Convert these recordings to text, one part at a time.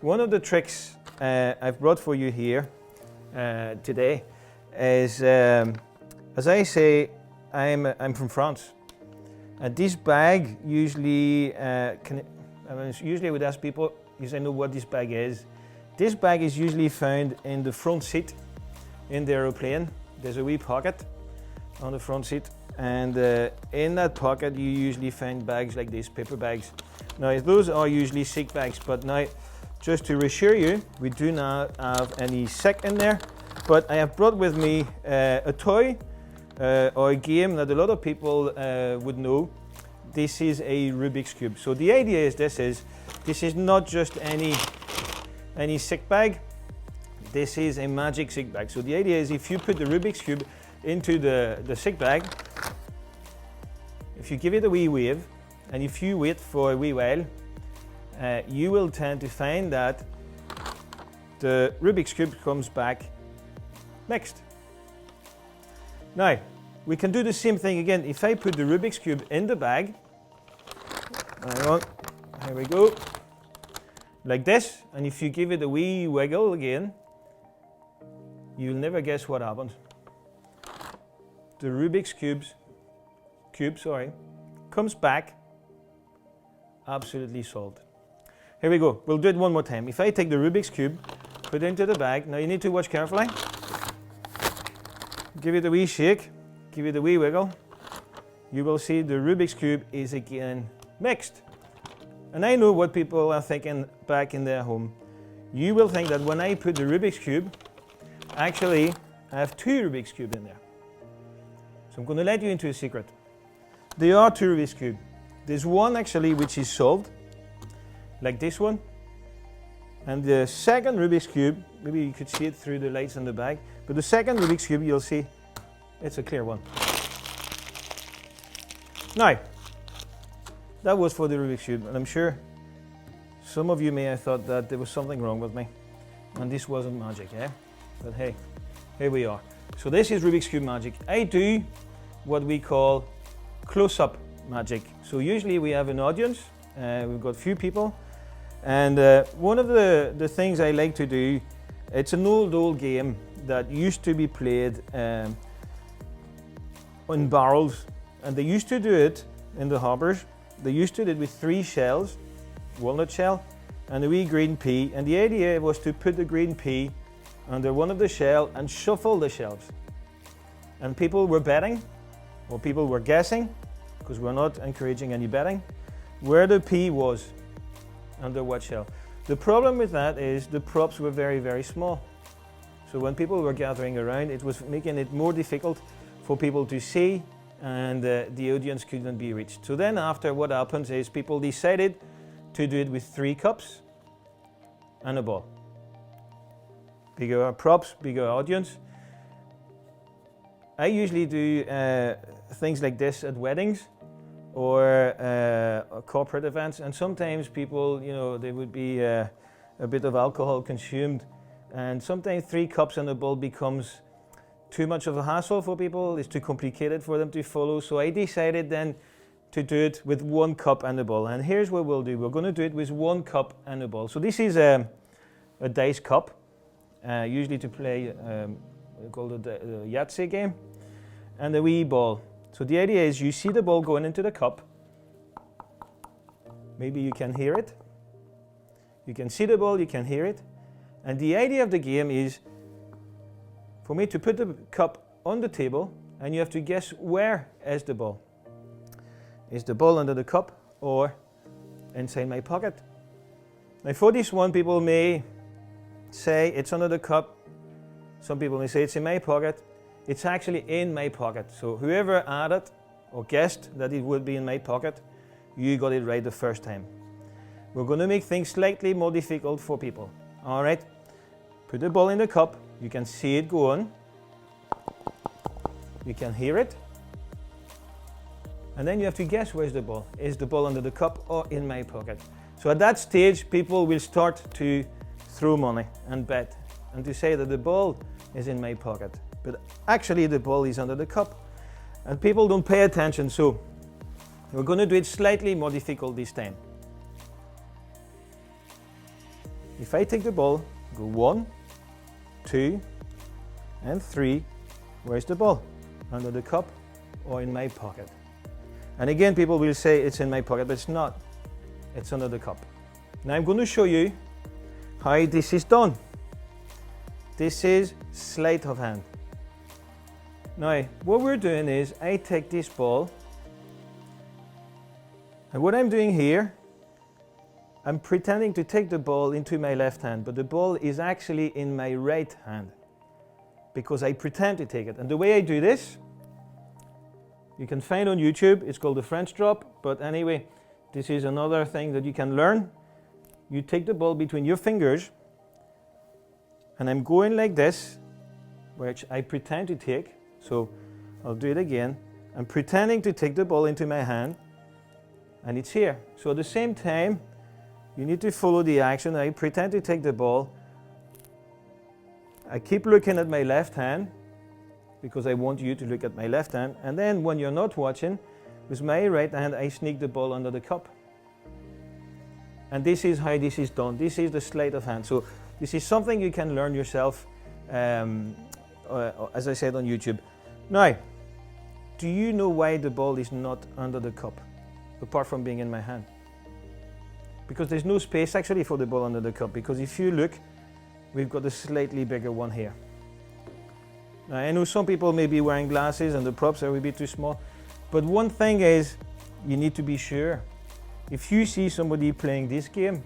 One of the tricks I've brought for you here today is, as I say, I'm from France. This bag usually, usually I would ask people, because I know what this bag is. This bag is usually found in the front seat in the aeroplane. There's a wee pocket on the front seat, and in that pocket you usually find bags like these, paper bags. Now those are usually sick bags, but now just to reassure you, we do not have any sick in there, but I have brought with me a toy or a game that a lot of people would know. This is a Rubik's Cube. So the idea is this is not just any sick bag. This is a magic sick bag. So the idea is if you put the Rubik's Cube into the sick bag, if you give it a wee wave, and if you wait for a wee while, you will tend to find that the Rubik's Cube comes back mixed. Now, we can do the same thing again. If I put the Rubik's Cube in the bag, hang on, here we go, like this, and if you give it a wee wiggle again, you'll never guess what happens. The Rubik's cube comes back absolutely solved. Here we go, we'll do it one more time. If I take the Rubik's Cube, put it into the bag, now you need to watch carefully. Give it a wee shake, give it a wee wiggle. You will see the Rubik's Cube is again mixed. And I know what people are thinking back in their home. You will think that when I put the Rubik's Cube, actually I have two Rubik's Cubes in there. So I'm going to let you into a secret. There are two Rubik's Cube. There's one actually which is solved, like this one. And the second Rubik's Cube, maybe you could see it through the lights on the bag, but the second Rubik's Cube you'll see, it's a clear one. Now, that was for the Rubik's Cube, and I'm sure some of you may have thought that there was something wrong with me, and this wasn't magic, eh? But hey, here we are. So this is Rubik's Cube magic. I do what we call close-up magic. So usually we have an audience, we've got a few people, and one of the things I like to do, it's an old game that used to be played on barrels, and they used to do it in the harbours. They used to do it with 3 shells, walnut shell, and a wee green pea, and the idea was to put the green pea under one of the shell and shuffle the shells. And people were betting, or people were guessing, because we're not encouraging any betting, where the pea was under what shell. The problem with that is the props were very, very small. So when people were gathering around, it was making it more difficult for people to see, and the audience couldn't be reached. So then after, what happens is people decided to do it with 3 cups and a ball. Bigger props, bigger audience. I usually do things like this at weddings or corporate events, and sometimes people, you know, there would be a bit of alcohol consumed, and sometimes 3 cups and a ball becomes too much of a hassle for people. It's too complicated for them to follow. So I decided then to do it with 1 cup and a ball. And here's what we'll do. We're going to do it with 1 cup and a ball. So this is a dice cup, usually to play, called the Yahtzee game, and a wee ball. So the idea is you see the ball going into the cup. Maybe you can hear it. You can see the ball, you can hear it. And the idea of the game is for me to put the cup on the table, and you have to guess where is the ball. Is the ball under the cup or inside my pocket? Now for this one, people may say it's under the cup. Some people may say it's in my pocket. It's actually in my pocket. So whoever added or guessed that it would be in my pocket, you got it right the first time. We're going to make things slightly more difficult for people. All right, put the ball in the cup. You can see it go on. You can hear it. And then you have to guess where's the ball. Is the ball under the cup or in my pocket? So at that stage, people will start to throw money and bet, and to say that the ball is in my pocket. But actually the ball is under the cup. And people don't pay attention, so we're going to do it slightly more difficult this time. If I take the ball, go 1, 2, and 3, where's the ball? Under the cup or in my pocket? And again, people will say it's in my pocket, but it's not. It's under the cup. Now I'm going to show you how this is done. This is sleight of hand. Now, what we're doing is I take this ball, and what I'm doing here, I'm pretending to take the ball into my left hand, but the ball is actually in my right hand because I pretend to take it. And the way I do this, you can find on YouTube. It's called the French drop, but anyway, this is another thing that you can learn. You take the ball between your fingers, and I'm going like this, which I pretend to take. So I'll do it again. I'm pretending to take the ball into my hand, and it's here. So at the same time, you need to follow the action. I pretend to take the ball. I keep looking at my left hand because I want you to look at my left hand. And then when you're not watching, with my right hand, I sneak the ball under the cup. And this is how this is done. This is the sleight of hand. So this is something you can learn yourself, as I said, on YouTube. Now, do you know why the ball is not under the cup, apart from being in my hand? Because there's no space actually for the ball under the cup, because if you look, we've got a slightly bigger one here. Now, I know some people may be wearing glasses and the props are a bit too small, but one thing is you need to be sure. If you see somebody playing this game,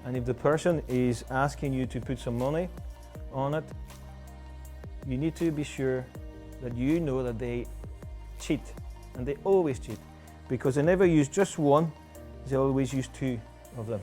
and if the person is asking you to put some money on it, you need to be sure that you know that they cheat, and they always cheat, because they never use just one, they always use 2 of them.